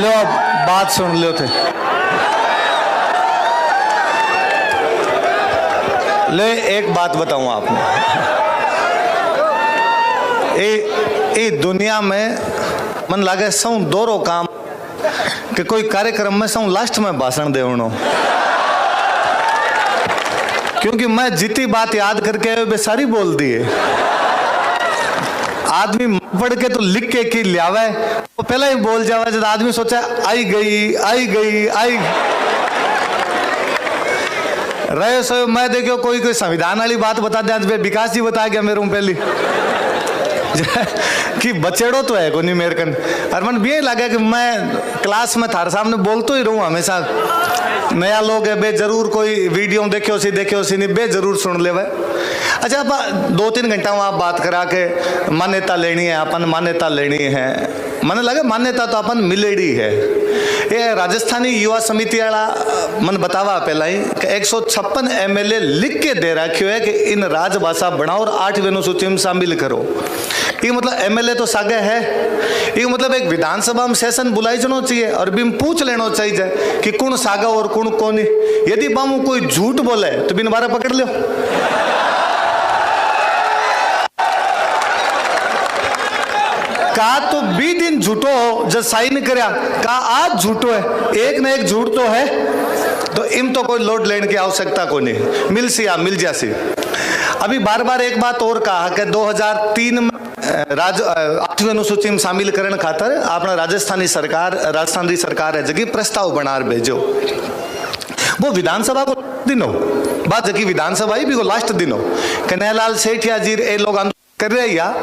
लो अब बात सुन लो थे। ले एक बात बताऊं आपने, ये दुनिया में मन लागे सौ दोरो काम कि कोई कार्यक्रम में सौ लास्ट में भाषण देवनो, क्योंकि मैं जितनी बात याद करके वे सारी बोल दी है। आदमी पढ़ के तो लिख के की लियावे वो पहले ही बोल जावे, जब आदमी सोचा आई गई आई गई आई रहे सो मैं देखो कोई संविधान वाली बात बता दे, विकास जी बता गया मेरे पहली कि बचेड़ो तो है को नहीं मेरे कन। और मन भी यही लगा कि मैं क्लास में थारे सामने बोलते ही रहूं हमेशा। नया लोग है बे जरूर कोई वीडियो देखो सी नहीं बे जरूर सुन ले भाई। अच्छा आप 2-3 घंटा वहाँ बात करा के मान्यता लेनी है, अपन मान्यता लेनी है, मन लगे मान्यता तो अपन मिलेड़ी है। ये राजस्थानी युवा समिति वाला मन बतावा पहला ही 156 MLA लिख के दे रखियो है कि इन राजभाषा बनाओ और 8वीं अनुसूची में शामिल करो। ये मतलब MLA तो सागे है, ये मतलब एक विधानसभा में सेशन बुलाई जाना चाहिए और भी पूछ लेना चाहिए कि कौन सागा और कौन कौन। यदि बामू कोई झूठ बोले तो बिन बारे पकड़ लो। कहा तो 20 दिन झूठो हो जब साइन करया, कहा आज झूठो है, एक न एक झूठ तो है, तो इम तो कोई लोड लेने की आवश्यकता को नहीं, मिल जासी। अभी बार बार एक बात और कहा कि 2003 में 8वीं अनुसूची में शामिल करने खातर अपना राजस्थानी सरकार है जगह प्रस्ताव बना भेजो। वो विधानसभा को दिनों बाद जगह विधानसभा ही भी को लास्ट दिनों कन्हैयालाल सेठिया जी ए लोग आंदोलन कर रहे या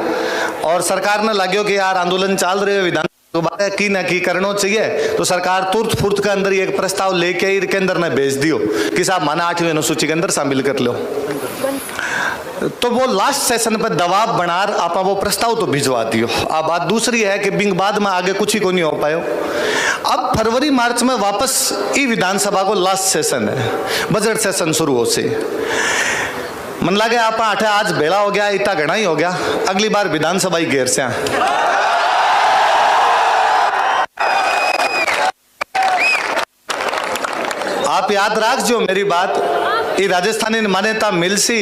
और सरकार ने लगे कि यार आंदोलन चल रहे हो विधान दोबारा की ना की करना चाहिए, तो सरकार तुरंत फुर्त के अंदर एक प्रस्ताव लेके ही के अंदर ने भेज दियो कि साहब माना 8वीं अनुसूची के अंदर शामिल कर लो। तो वो लास्ट सेशन पे दबाव बनार आप वो प्रस्ताव तो भिजवा दियो। अब बात दूसरी है कि बिंग बाद में आगे कुछ ही को नहीं हो पायो। अब फरवरी मार्च में वापस ई विधानसभा को लास्ट सेशन है, बजट सेशन शुरू हो से मन लगे आप आठे आज बेड़ा हो गया, इतना घना ही हो गया, अगली बार विधानसभा ही घेर से। आप याद रख जो मेरी बात, ये राजस्थानी मान्यता मिल सी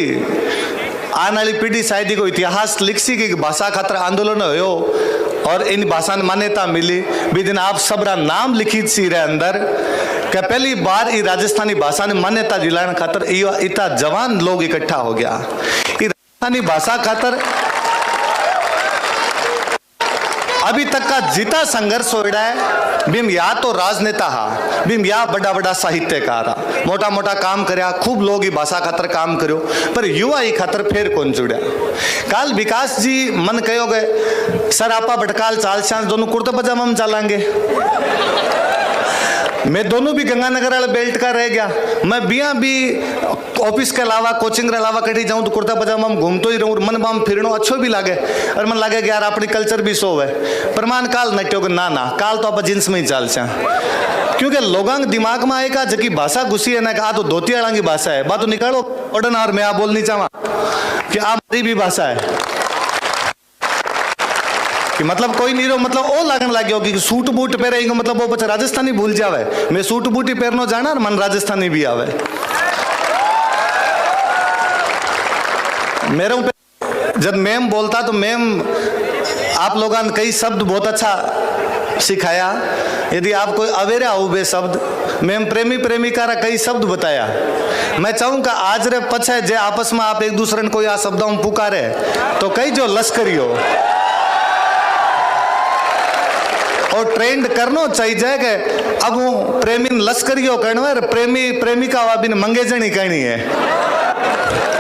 आने वाली पीढ़ी शायद को इतिहास लिख सी कि भाषा खातर आंदोलन हो और इन भाषा ने मान्यता मिली। भी दिन आप सबरा नाम लिखी सी रहे अंदर कि पहली बार ये राजस्थानी भाषा ने मान्यता दिलाने खातर इतना जवान लोग इकट्ठा हो गया। ये राजस्थानी भाषा खातर अभी तक का जितना संघर्ष हो रहा है, बिम या तो राजनेता हा, बिम या बड़ा बड़ा साहित्यकार हा, मोटा मोटा काम करया, खूब लोग ही भाषा खातर काम करो, पर युवा ही खातर फेर कौन जुड़ा। काल विकास जी मन कहो गए सर आपा भटकाल चाल चांस दोनों कुर्ता पजामा में चलांगे। मैं दोनों भी गंगानगर वाले बेल्ट का रह गया, मैं बिया भी ऑफिस के अलावा कोचिंग के अलावा कहीं जाऊं तो कुर्ता पजामा में घूमतो ही रहूं, मन बाम फिरनो अच्छो भी लागे और मन लागे कि यार अपनी कल्चर भी सो है। प्रमाण काल नट्यो के ना काल तो आप जींस में ही चाल चा, क्योंकि लोगों के दिमाग में आएगा जबकि भाषा घुसी है ना कहा तो धोती वाला की भाषा है, बात तो निकालो ओडन और मैं आप बोलनी चाहवा कि आप हमारी भी भाषा है कि मतलब कोई नहीं रो मतलब ओ लगन लग गया कि सूट बूट पहरेगा मतलब वो बच्चा राजस्थानी भूल जावे। मैं सूट बूट ही पहनो जाना और मन राजस्थानी भी आवे। मेरे जब मैम बोलता तो मैम आप लोगों ने कई शब्द बहुत अच्छा सिखाया। यदि आप कोई अवेरा हो बे शब्द मैम प्रेमी प्रेमिका रा कई शब्द बताया। मैं चाहूंगा आज रे पछे जे आपस में आप एक दूसरे ने कोई आ शब्दों में पुकारे तो कई जो लश्करी हो और ट्रेंड करना चाहिए कि अब वो प्रेमी लश्करियो कहना है, प्रेमी प्रेमिका वाबिन मंगेजनी कहनी है।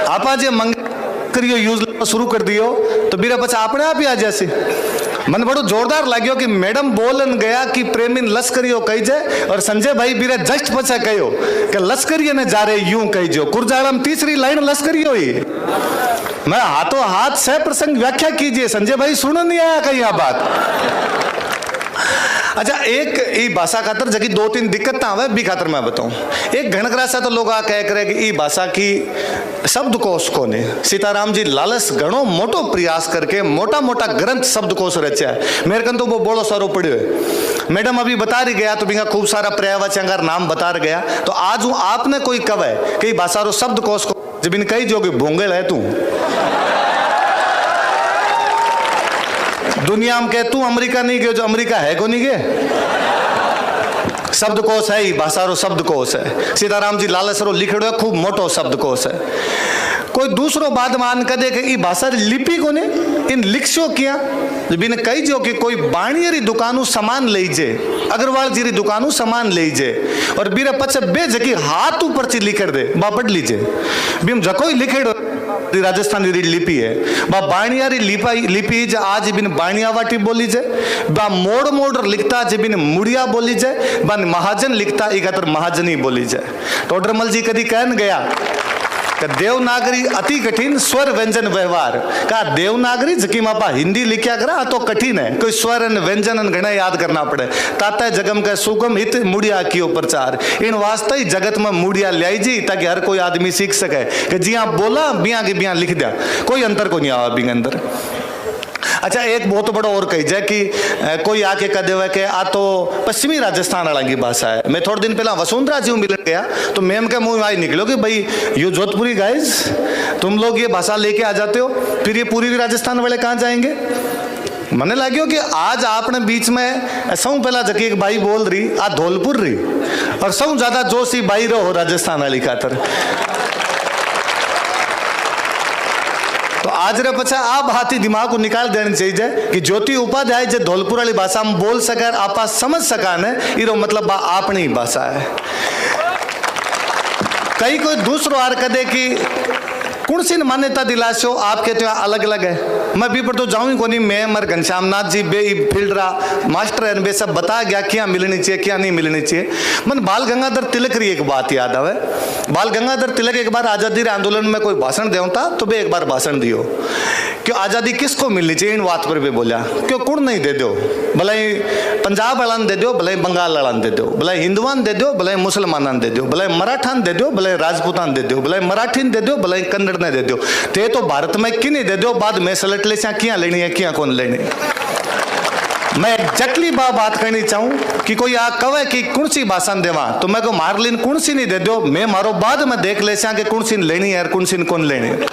आपा जे मंगेजकरियो यूज शुरू कर दियो तो बीरा बच्चा अपने आप ही आ जैसे मन बड़ो जोरदार लग्यो कि मैडम बोलन गया कि प्रेमी लश्करियो कही जाए और संजय भाई बीरा जस्ट पछा कहो कि लश्करियो ने जा रहे यूं कही जो कुरजाड़ा में तीसरी लाइन लश्करियो ही। मैं हाथों हाथ सह प्रसंग व्याख्या कीजिए, संजय भाई सुन नहीं आया कहीं आ बात। अच्छा एक ई भाषा खातर जगह 2-3 दिक्कत आवे बी खातर मैं बताऊं। एक घनकरा सा तो लोग कह करे कि ई भाषा की शब्दकोश को ने सीताराम जी लालस घणो मोटो प्रयास करके मोटा मोटा ग्रंथ शब्दकोश रचा है। मेरे कन तो वो बोलो सारो पड़ियो है। मैडम अभी बता रही गया तो बिंगा खूब सारा पर्यायवाची नाम बता गया। तो आज हूँ आपने कोई कव है कई भाषा रो शब्द कोश को जब इन कही जो कि भोंगल है तू दुनिया में कह तू अमेरिका नहीं गयो जो अमेरिका है को नहीं गए शब्दकोश है ही भाषा रो शब्दकोश है। सीताराम जी लालसरो लिखड़ो है खूब मोटो शब्दकोश है। कोई दूसरो बात मान कर दे कि भाषा लिपि को ने इन लिखशो किया बिन कही जो कि कोई बाणियरी दुकानों सामान ले जे अग्रवाल जी री दुकानों सामान ले जे और बीरा पचे बे जकी हाथ ऊपर ची लिखड़ दे बा पढ़ लीजे बिम जको लिखेड़ो राजस्थानी लिपि है बा बाणियारी लिपि ज आज बिन बाणियावाटी बोली जे बा मोड़ मोड़ लिखता जे बिन मुड़िया बोली जे बा महाजन लिखता इकतर महाजनी बोली जे। टोडरमल जी कदी कहन गया कि देवनागरी अति कठिन स्वर व्यंजन व्यवहार का देवनागरी जकी मापा हिंदी लिखा करा तो कठिन है कोई स्वर व्यंजन घना याद करना पड़े ताता जगम का सुगम हित मुड़िया कियो प्रचार इन वास्ते ही जगत में मुड़िया लाई जी ताकि हर कोई आदमी सीख सके कि जिया बोला बिया के बिया लिख दिया कोई अंतर को नहीं आवा बिंग अंदर। अच्छा एक बहुत बड़ा और कही जाए कि कोई आके कह देवे कि आ तो पश्चिमी राजस्थान वाला की भाषा है। मैं थोड़े दिन पहला वसुंधरा जी मिलने गया तो मैम के मुंह आई निकलो कि भाई यू जोधपुरी गाइज तुम लोग ये भाषा लेके आ जाते हो फिर ये पूरी राजस्थान वाले कहाँ जाएंगे। मने लगे कि आज आपने बीच में सौ पहला जकी एक बाई बोल रही आ धौलपुर रही और सौ ज्यादा जोश ही बाई रहो राजस्थान वाली खातर। तो आज रे पछा आप हाथी दिमाग को निकाल देना चाहिए कि ज्योति उपाध्याय जो धौलपुर वाली भाषा में बोल सके आप समझ सका ने इरो मतलब अपनी भाषा है। कई कोई दूसरो आर कदे कि कौन सी मान्यता दिलाशो आपके तो अलग अलग है। मैं भी पर तो जाऊँ ही को नहीं मैं मर घनश्याम नाथ जी बे फील्ड रहा मास्टर है बे सब बता गया क्या मिलनी चाहिए क्या नहीं मिलनी चाहिए। मन बाल गंगाधर तिलक री एक बात याद आवे। बाल गंगाधर तिलक एक बार आज़ादी आंदोलन में कोई भाषण देव था तो बे एक बार भाषण दियो क्यों आज़ादी किसको मिलनी चाहिए इन बात पर भी बोलिया क्यों कुण नहीं दे दो भले पंजाब वाला दे दो भले बंगाल वाला दे दो भले हिंदुआन दे दो भले मुसलमान दे दो भले मराठान दे दो भले राजपूतान दे दो भले मराठीन दे दो भले कन्नड़ ने दे दो ते तो भारत में कि नहीं दे दो बाद में सलट ले क्या लेनी है क्या कौन लेनी। मैं एग्जैक्टली बात करनी चाहूँ कि कोई आ कवे कि कौन सी भाषा देवा तो मैं को मारलिन कौन सी नहीं दे दो मैं मारो बाद में देख ले कि कौन सी लेनी है और कौन सी कौन लेनी है।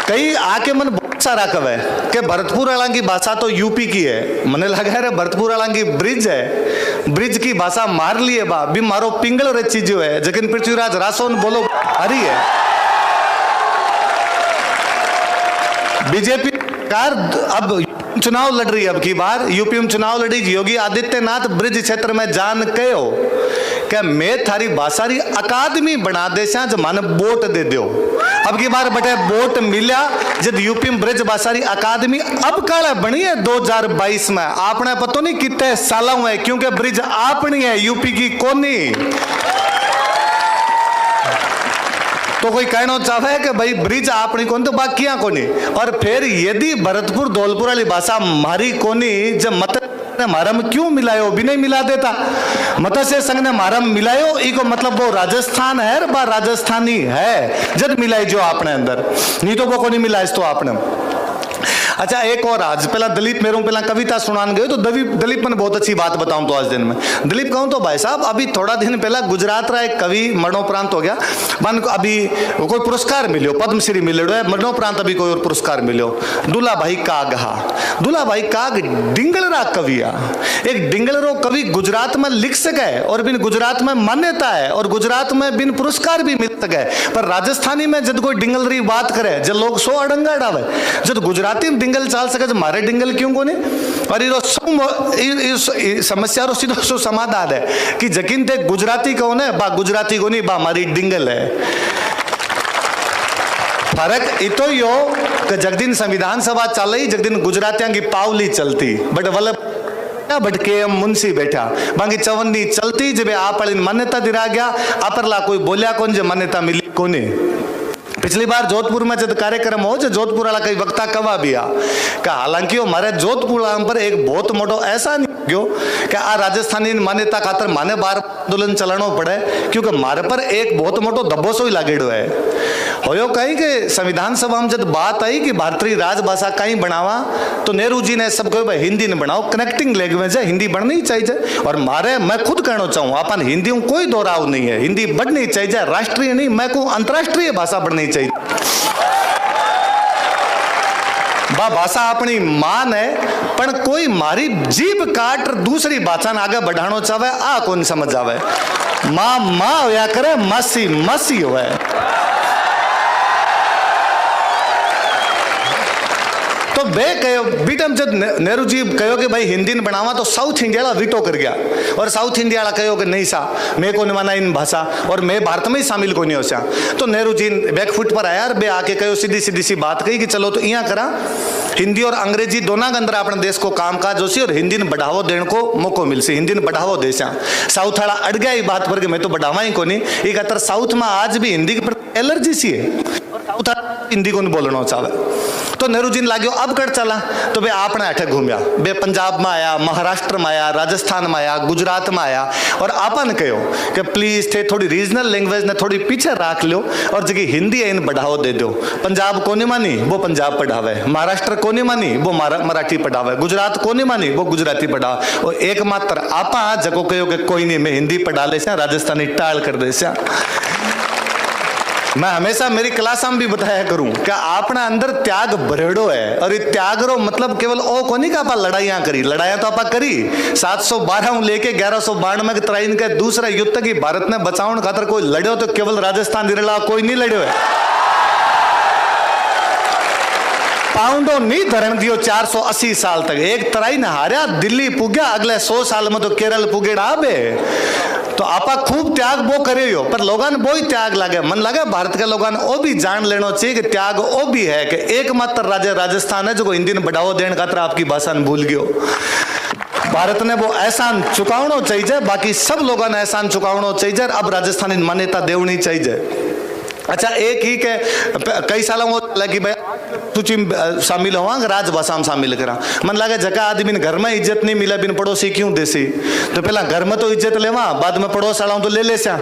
कई आके मन बहुत सारा कवे कि भरतपुर वाला की भाषा तो यूपी की है। मने लगा है भरतपुर वाला की ब्रिज है ब्रिज की भाषा मार लिए बा भी मारो पिंगल रे चीज है जकिन पृथ्वीराज रासोन बोलो हरी है। बीजेपी सरकार अब चुनाव लड़ रही है अब की बार यूपी में चुनाव लड़ी योगी आदित्यनाथ ब्रिज क्षेत्र में जान कहो क्या मैं थारी भाषा री अकादमी बना दे जो माने वोट दे दो। अब की बार बटे वोट मिला जब यूपी में ब्रिज भाषा री अकादमी अब काला बनी है 2022 में आपने पता नहीं कितने सालों में क्योंकि ब्रिज अपनी है यूपी की कोनी। तो कोई कहना चाहे कि भाई ब्रिज आपनी कौन तो बाकिया कोनी और फिर यदि भरतपुर धौलपुर वाली भाषा मारी कोनी जब मत ने मारम क्यों मिलायो भी नहीं मिला देता मत्स्य संघ ने मारम मिलायो इको मतलब वो राजस्थान है बा राजस्थानी है जब मिलाई जो आपने अंदर नहीं तो वो को नहीं मिला इस तो आपने। अच्छा एक और आज पहला दलीप मेरू पहला कविता सुनान गए तो दलीप ने बहुत अच्छी बात बताऊं तो आज दिन में दलीप कहूं तो भाई साहब अभी थोड़ा दिन पहला गुजरात रा एक कवि मरणोपरांत हो गया मान को अभी कोई पुरस्कार मिलो पद्मश्री मिलो है मरणोपरांत अभी कोई और पुरस्कार मिलो दुला भाई काग दुला भाई काग डिंगलरा कविया एक डिंगलरो कवि गुजरात में लिख सके और बिन गुजरात में मान्यता है और गुजरात में बिन पुरस्कार भी मिल सके पर राजस्थानी में जब कोई डिंगलरी बात करे जब लोग सो अड़ंगा डावे जब गुजराती में डिंगल चाल सके मारे डिंगल क्यों कोने और ये समस्या रो सीधो सो समाधान है कि जकिन ते गुजराती कौन है बा गुजराती को नहीं बा मारी डिंगल है। फर्क इतो ही हो कि जगदिन संविधान सभा चल रही जगदिन गुजरातियां की पावली चलती बट वल्लभ भटके मुंशी बैठा बाकी चवन्नी चलती जब आप मान्यता दिरा गया अपरला कोई बोलिया कौन जो मान्यता मिली कोने। पिछली बार जोधपुर में जब कार्यक्रम हो जो जोधपुर वाला कई वक्ता कवा भी आ का हालांकि हमारे जोधपुर पर एक बहुत मोटो ऐसा नहीं गयो कि आ राजस्थानी मान्यता खातर माने बार आंदोलन चलानो पड़े क्योंकि मारे पर एक बहुत मोटो दब्बो सो ही लागेड़ो है। होयो कहीं कि संविधान सभा में जब बात आई कि भारतीय राजभाषा कहीं बनावा तो नेहरू जी ने सब कहो भाई हिंदी ने बनाओ, कनेक्टिंग लैंग्वेज है, हिंदी बढ़नी ही चाहिए। और मारे मैं खुद कहना चाहूँ अपन हिंदी में कोई दोराव नहीं है, हिंदी बढ़नी चाहिए, राष्ट्रीय नहीं मैं को अंतर्राष्ट्रीय भाषा बढ़नी चाहिए। बा भाषा अपनी मान है, पण कोई मारी जीभ काट दूसरी भाषा ने आगे बढ़ाना चाहे आ कौन समझ आवे। माँ माँ होया करे, मसी मसी होवे। तो बे कहो बीटम जब नेहरू जी कहो कि भाई हिंदी ने बनावा तो साउथ इंडिया वाला वीटो कर गया, और साउथ इंडिया वाला कहो कि नहीं सा मैं को नहीं माना इन भाषा, और मैं भारत में ही शामिल को नहीं हो सा। तो नेहरू जी बैकफुट पर आया और बे आके कहो सीधी सीधी सी बात कही कि चलो तो यहाँ करा हिंदी और अंग्रेजी दोनों के अंदर अपने देश को कामकाज हो सी और हिंदी ने बढ़ावो देने को मौको मिल सी, हिंदी ने बढ़ावो दे सा। साउथ वाला अड़ गया ये बात पर कि मैं तो बढ़ावा ही को नहीं, ये कहता साउथ में आज भी हिंदी के प्रति एलर्जी सी है और साउथ हिंदी को नहीं बोलना चाहे। तो नेहरू जी ने लाग्यो अब कर चला, तो बे आपने अठे घूमया, बे पंजाब में आया, महाराष्ट्र में आया, राजस्थान में आया, गुजरात में आया, और आपन कहो कि प्लीज थे थोड़ी रीजनल लैंग्वेज ने थोड़ी पीछे रख लो और जगह हिंदी है इन बढ़ावो दे दो। पंजाब को नहीं मानी वो पंजाब पढ़ावे, महाराष्ट्र को नहीं मानी वो मराठी पढ़ावे, गुजरात को नहीं मानी वो गुजराती पढ़ावे, और एकमात्र आपा जगो कहो कि कोई नहीं मैं हिंदी पढ़ा ले सा, राजस्थानी टाल कर दे सा। मैं हमेशा मेरी क्लास में भी बताया करूं कि अपना अंदर त्याग भरेड़ो है, और ये त्याग रो मतलब केवल ओ को नहीं का आप लड़ाइयां करी, लड़ाइयां तो आप करी 712 लेके 1192 के तराइन के दूसरा युद्ध की भारत ने बचाव खातर कोई लड़ो तो केवल राजस्थान निरला कोई नहीं लड़ो है। पाउंडो नहीं धरण दियो 480 साल तक, एक तराई ने हारिया दिल्ली पुग्या, अगले 100 साल में तो केरल पुगेड़ा आबे। तो आपा खूब त्याग वो करे हो, पर लोगन वो ही त्याग लगे, मन लगे भारत के लोगन वो भी जान लेना चाहिए कि त्याग वो भी है कि एकमात्र राज्य राजस्थान है जो हिंदी ने बढ़ावा देने खातर आपकी भाषा ने भूल गयो। भारत ने वो एहसान चुकावना चाहिए, बाकी सब लोगों ने एहसान चुकावना चाहिए, अब राजस्थानी मान्यता देवनी चाहिए। अच्छा एक ही के कई सालों कि भाई सूची में शामिल हुआ राजभाषा में शामिल करा, मन लगे जका आदमी ने घर में इज्जत नहीं मिला बिन पड़ोसी क्यों देसी, तो पहला घर में तो इज्जत लेवा, बाद में पड़ोस वाला तो ले ले सा।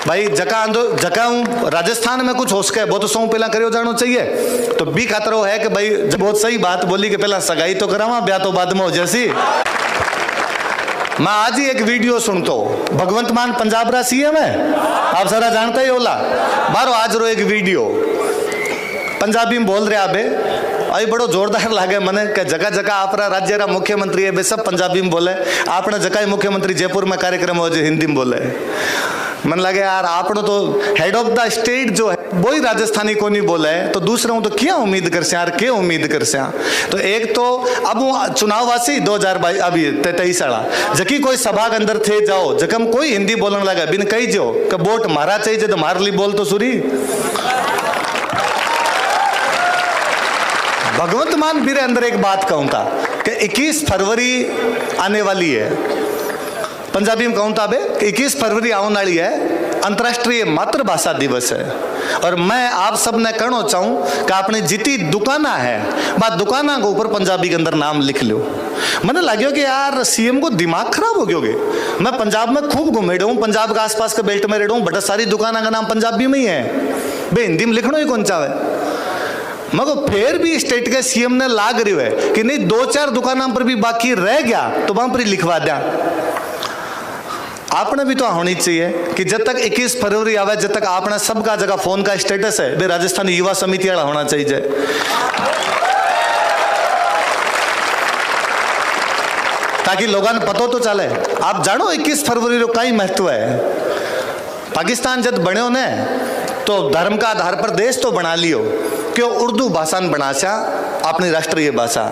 भाई जका हूँ राजस्थान में कुछ हो सके वो तो सौ पहला करो जाना चाहिए। तो बी खातर वो है कि भाई जब बहुत सही बात बोली कि पहला सगाई तो करावा, ब्याह तो बाद में हो जैसी। मैं आज ही एक वीडियो सुनता हूँ, भगवंत मान पंजाब रा सीएम है, आप सारा जानते ही होला, बारो आज रो एक वीडियो पंजाबी में बोल रहे आबे, अभी बड़ो जोरदार लागे मने कि जगह जगह आपरा राज्य रा मुख्यमंत्री है वे सब पंजाबी में बोले, आपने जगह मुख्यमंत्री जयपुर में कार्यक्रम हो जो हिंदी में बोले। मन लगे यार आपने तो हेड ऑफ द स्टेट जो है वो ही राजस्थानी को नहीं बोला है, तो दूसरों तो क्या उम्मीद कर से यार, क्या उम्मीद कर से। तो एक तो अब चुनाव वासी 2022 अभी 23 वाला जकी कोई सभा के अंदर थे जाओ जकम कोई हिंदी बोलने लगा बिन कही जो कि वोट मारा चाहिए तो मार ली बोल तो सुरी। भगवंत मान मेरे अंदर एक बात कहूँ था कि 21 फरवरी आने वाली है, पंजाबी में कहूँ था बे 21 फरवरी आने वाली है, अंतर्राष्ट्रीय मातृभाषा दिवस है। और मैं आप सब ने कहना चाहूँ कि आपने जितनी दुकाना है बात दुकाना के ऊपर पंजाबी के अंदर नाम लिख लो। मैंने लगे कि यार सीएम को दिमाग खराब हो गया। मैं पंजाब में खूब घूमे रहा हूँ, पंजाब के आसपास के बेल्ट में रह रहा हूँ, बड़ा सारी दुकाना का नाम पंजाबी में ही है, बे हिंदी में लिखना ही कौन चाहे। मगर फिर भी स्टेट के सीएम ने लाग रही है कि नहीं 2-4 दुकानों पर भी बाकी रह गया तो वहां पर ही लिखवा दिया। आपने भी तो होनी चाहिए कि जब तक 21 फरवरी आवे जब तक आपने सबका जगह फोन का स्टेटस है वे राजस्थान युवा समिति वाला होना चाहिए। ताकि लोगों ने पता तो चले। आप जानो 21 फरवरी का कई महत्व है। पाकिस्तान जब बने ने तो धर्म का आधार पर देश तो बना लियो क्यों उर्दू भाषा ने बना सा अपनी राष्ट्रीय भाषा।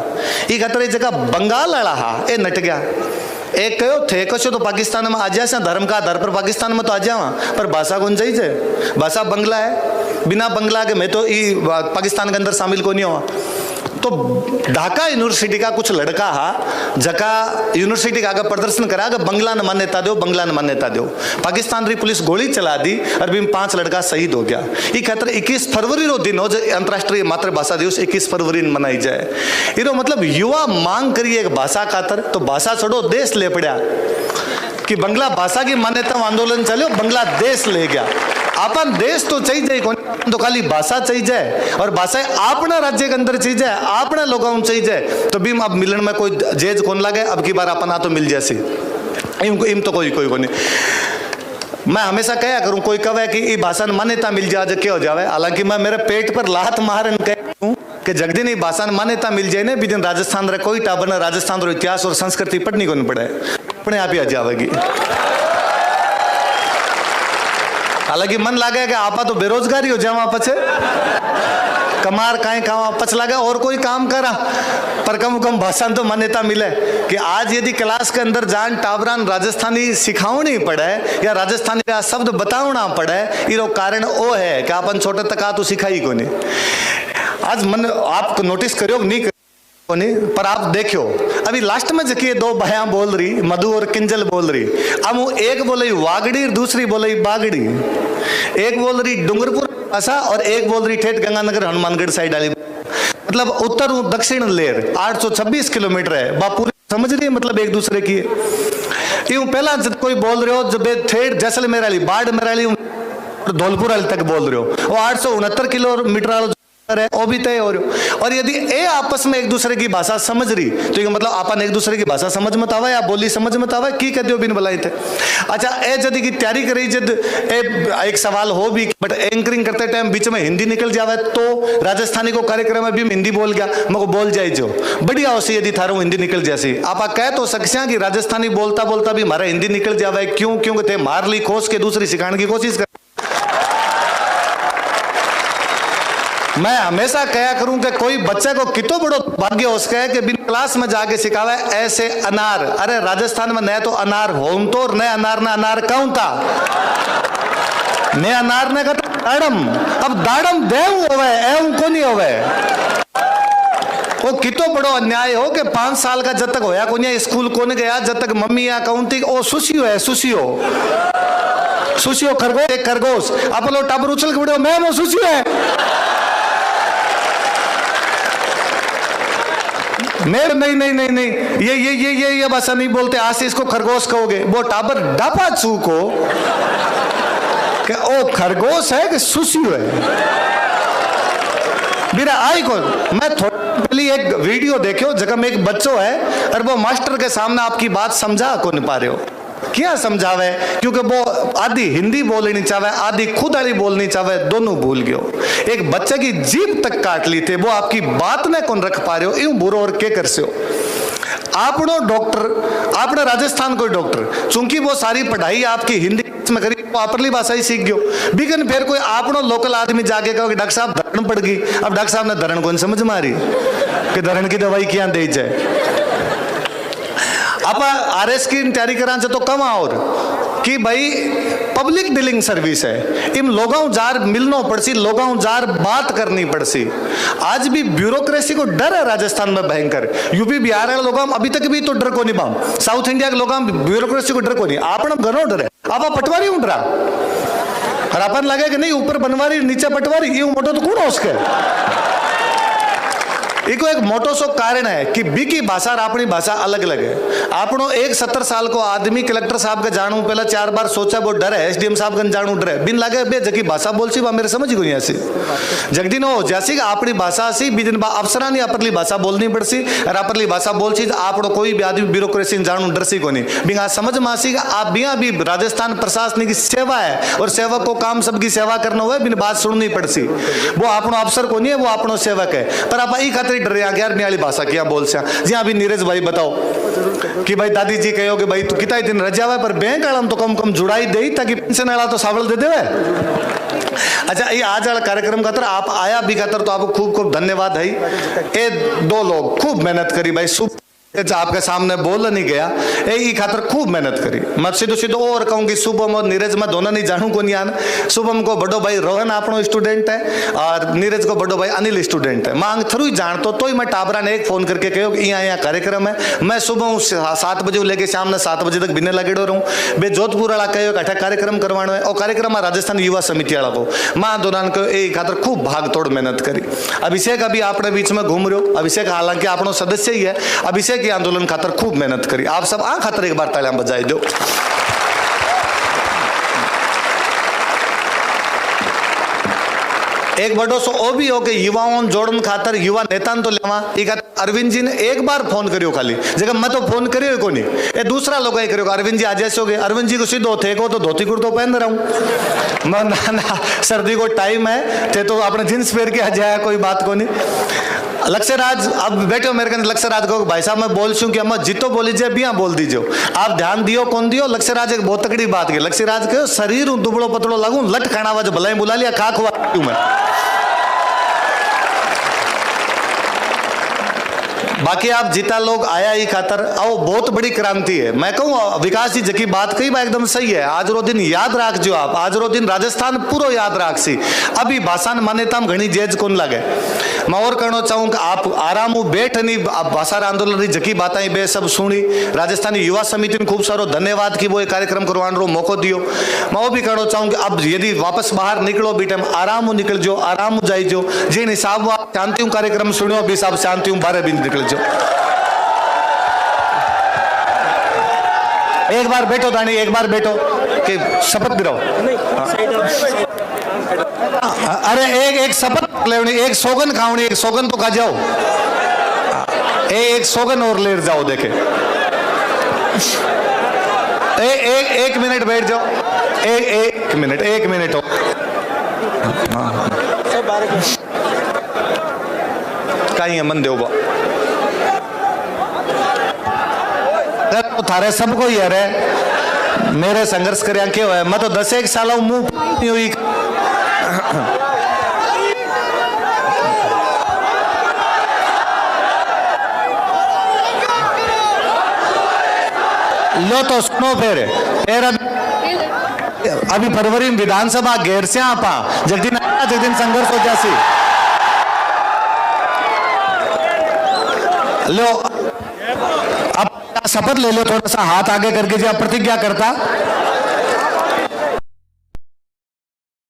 ये खतरे जगह बंगाल वाला हा ए नट गया। एक कहो थे कशो तो पाकिस्तान में आ जाए धर्म का आधार पर पाकिस्तान में तो आ जावा पर भाषा कौन चाहिए। भाषा बंगला है, बिना बंगला के मैं तो पाकिस्तान के अंदर शामिल को नहीं हुआ। तो ढाका यूनिवर्सिटी का कुछ लड़का हा जका यूनिवर्सिटी का आगे प्रदर्शन करा कि बंगला ने मान्यता दो, बंगला ने मान्यता दो। पाकिस्तान री पुलिस गोली चला दी और भी 5 लड़का शहीद हो गया। ये खतर 21 फरवरी रो दिन हो जो अंतर्राष्ट्रीय मातृभाषा दिवस 21 फरवरी मनाई जाए। ये मतलब युवा मांग करिए एक भाषा खातर तो भाषा छोड़ो देश ले पड़ा कि बंगला भाषा की मान्यता आंदोलन चलो बांग्लादेश ले गया। अपन देश तो चाहिए कौन, तो खाली भाषा चाहिए और भाषा अपना राज्य के अंदर चाहिए, अपने लोगों में चाहिए, तो भी अब मिलन में कोई जेज कौन लगे। अब की बार अपन तो मिल जैसी इम तो कोई नहीं। मैं हमेशा कहा करूं, कोई कहे कि ये भाषा मान्यता मिल जाए क्या हो जाए, हालांकि मैं मेरे पेट पर लात मारन कहूं कि जगदी नहीं भाषा मान्यता मिल जाए ना भी दिन राजस्थान रे कोई टाबर ने राजस्थान रो इतिहास और संस्कृति पढ़नी को नहीं पड़े, अपने आप ही आ जाएगी। हालांकि मन लगे कि आपा तो बेरोजगारी हो जावा पछे कमार काए खावा पछ लगे और कोई काम करा, पर कम कम भाषा तो मान्यता मिले कि आज यदि क्लास के अंदर जान टाबरान राजस्थानी सिखावनी पड़े या राजस्थानी का शब्द बतावना पड़े, इरो कारण वो है कि अपन छोटे तक आ तो सिखाई को नहीं। आज मन आप नोटिस करो नहीं नहीं, पर आप देखो अभी लास्ट में जबकि दो भैया बोल रही, मधु और किंजल बोल रही, अब वो एक बोले वागड़ी और दूसरी बोले बागड़ी, एक बोल रही डूंगरपुर भाषा और एक बोल रही ठेठ गंगानगर हनुमानगढ़ साइड वाली, मतलब उत्तर दक्षिण लेर 826 किलोमीटर है, बापूरी समझ रही है मतलब एक दूसरे की। यूं पहला जब कोई बोल रहे हो जब ठेठ जैसलमेर वाली बाड़मेर वाली धौलपुर वाली तक बोल रहे हो, वो 869 किलोमीटर है वो भी तय हो रहे हो। और यदि ए आपस में एक दूसरे की भाषा समझ रही तो ये मतलब अपन एक दूसरे की भाषा समझ मत आवा या बोली समझ मत आवा की कहते हो बिन बुलाई थे। अच्छा ए जदी की तैयारी करी जद एक सवाल हो भी, बट एंकरिंग करते टाइम बीच में हिंदी निकल जावे तो राजस्थानी को कार्यक्रम में भी हिंदी बोल गया, मको बोल जाए जो बढ़िया हो सी यदि थारो हिंदी निकल जैसी आप कह तो सकसिया कि राजस्थानी बोलता बोलता भी हमारा हिंदी निकल जावे, क्यों क्योंकि थे मार ली खोस के दूसरी सिखाने की कोशिश कर। मैं हमेशा कहा करूं कि कोई बच्चे को कितो बड़ो भाग्य उसका है कि बिन क्लास में जाके सिखावे ऐसे अनार। अरे राजस्थान में न तो अनार होम तो और न अनार ना अनार कौन था, ने अनार ने कहा दाड़म, अब दाड़म देव होवे एवं को नहीं होवे। वो कितो बड़ो अन्याय हो कि 5 साल का जब तक होया को नहीं स्कूल को नहीं गया, जब तक मम्मी या काउंटी ओ सुसियो है सुसियो सुसियो खरगोश एक खरगोश आप लोग टाबर उछल के बड़े मैम वो सुसियो है नहीं नहीं नहीं नहीं ये भाषा नहीं बोलते, आज से इसको खरगोश कहोगे। वो टाबर डापा चू को कि ओ खरगोश है कि सुसियो है। मेरा आई को मैं थोड़ी पहले एक वीडियो देखो जगह में एक बच्चों है और वो मास्टर के सामने आपकी बात समझा को नहीं पा रहे हो, क्या समझावे क्योंकि वो आधी हिंदी बोलनी चाहे आधी खुद वाली बोलनी चाहे, दोनों भूल गयो। एक बच्चे की जीभ तक काट ली थे, वो आपकी बात ने कौन रख पा रहे हो, यूं बुरो और के कर से हो। आपनो डॉक्टर आपने राजस्थान कोई डॉक्टर चूंकि वो सारी पढ़ाई आपकी हिंदी में करी वो अपरली भाषा ही सीख गयो, बिकन फिर कोई आपनो लोकल आदमी जाके कहो कि डॉक्टर साहब धरण पड़ गई, अब डॉक्टर साहब ने धरण कौन समझ मारी कि धरण की दवाई क्या दे जाए। आप आरएस की तैयारी करा तो कम और कि भाई पब्लिक डीलिंग सर्विस है, इन लोगों जार मिलनो पड़सी, लोगों जार बात करनी पड़सी। आज भी ब्यूरोक्रेसी को डर है राजस्थान में भयंकर, यूपी बिहार वाले लोगों अभी तक भी तो डर को नहीं पाऊं, साउथ इंडिया के लोगों ब्यूरोक्रेसी को डर को नहीं, आपने घनो डर है। आप पटवारी हूं डरा और अपन लगे कि नहीं ऊपर बनवारी नीचे पटवारी, ये मोटो तो कौन हो उसके एक मोटो सो कारण है कि बी की भाषा और अपनी भाषा अलग अलग है। आपनो एक 70 साल को आदमी कलेक्टर साहब के जानू पहला 4 बार सोचा वो डर है, एसडीएम साहब का जानू डर है, बिन लगे बे जकी भाषा बोलसी बा मेरे समझ को नहीं ऐसी जगदीन हो जैसी अपनी भाषा सी बिन बा अफसरानी अपरली भाषा बोलनी पड़सी और अपरली भाषा बोलसी आपनो कोई भी आदमी ब्यूरोक्रेसी जानू डर सी को नहीं बिना समझ मासी आप बिया भी राजस्थान प्रशासन की सेवा है और सेवक को काम सबकी सेवा करना हुआ बिन बात सुननी पड़सी, वो अपनो अफसर को नहीं है वो अपनो सेवक है। पर आप ई खातिर डर 11वीं वाली भाषा क्या बोल से जी अभी नीरज भाई बताओ कि भाई दादी जी कहो कि भाई तू कितना दिन रह जावे पर बैंक वाला तो कम कम जुड़ाई दे ताकि पेंशन वाला तो सावल दे देवे। अच्छा ये आज वाला कार्यक्रम खातर आप आया भी खातर तो आपको खूब खूब धन्यवाद है। ये 2 लोग खूब मेहनत करी भाई, आपके सामने बोल नहीं गया यही खातर खूब मेहनत करी। मैं सीधो सीधो और कहूंगी शुभम और नीरज में दोनों नहीं जानू को नहीं आना, शुभम को बड़ो भाई रोहन आपनो स्टूडेंट है और नीरज को बड़ो भाई अनिल स्टूडेंट है। मैं थ्रू ही जानता तो ही मैं टाबरा ने एक फोन करके कहो कि यहाँ कार्यक्रम है, मैं सुबह 7 बजे लेके शाम 7 बजे तक बिना लगेड़ो रहूँ। बे जोधपुर वाला कहो अठा कार्यक्रम करवाना है और कार्यक्रम राजस्थान युवा समिति वाला को माँ दोनों को यही खातर खूब भाग तोड़ मेहनत करी। अभिषेक अभी अपने बीच में घूम रहे हो, अभिषेक हालांकि आपनो सदस्य ही है, अभिषेक की आंदोलन खातर खूब मेहनत करी। आप सब आ खातर एक बार तालियां बजाई दो। एक बड़ो सो ओ भी हो कि युवाओं जोड़न खातर युवा नेता तो लेवा। अरविंद जी ने एक बार फोन करियो खाली, जगह मैं तो फोन करियो को नहीं, ये दूसरा लोग ही करियो अरविंद जी आज ऐसे हो गए। अरविंद जी को सीधो थे को तो धोती कुर्तो पहन रहा हूँ मैं, ना सर्दी को टाइम है थे तो अपने जींस पहन के आ जाए, कोई बात को नहीं। लक्ष्यराज अब बैठो मेरे कन, लक्ष्यराज को भाई साहब मैं बोल कि हम जितो बोली जाए बिया बोल दीजिए, आप ध्यान दियो कौन दियो। लक्ष्यराज एक बहुत तगड़ी बात की, लक्ष्यराज के शरीर दुबड़ो पतड़ो लगू लट खाना वाज भलाई बुला लिया खा खुआ क्यों मैं। बाकी आप जितना लोग आया ही खातर आओ, बहुत बड़ी क्रांति है। मैं कहूँ विकास जी जकी बात कही बा एकदम सही है। आज रो दिन याद राख जो आप, आज रो दिन राजस्थान पूरा याद राख सी। अभी भाषा मान्यता घनी जेज कौन लगे। मैं और कहना चाहूँ कि आप आराम बैठ नहीं भाषा आंदोलन जकी बातें बे सब सुनी। राजस्थानी युवा समिति ने खूब सारो धन्यवाद की वो कार्यक्रम करवाने मौको दियो। मैं वो भी कहना चाहूँ कि अब यदि वापस बाहर निकलो भी टाइम आराम निकल जो, आराम जाइजो। जिन हिसाब आप शांति कार्यक्रम सुनो भी हिसाब शांति बारह भी निकल जो। एक बार बैठो दानी, एक बार बैठो कि शपथ दिलाओ। अरे एक शपथ लेनी, एक सौगन खावनी, एक सौगन तो खा जाओ, एक सौगन और ले जाओ। देखे एक मिनट बैठ जाओ, एक मिनट हो। कहीं है मन देव तो थारे सबको ही है मेरे संघर्ष कर क्यों है। मैं तो 10 साल मुंह हुई लो तो सुनो फिर अभी फरवरी में विधानसभा घेर से आपा जगदीन संघर्ष हो जासी लो। अब शपथ ले लो, थोड़ा सा हाथ आगे करके जो प्रतिज्ञा करता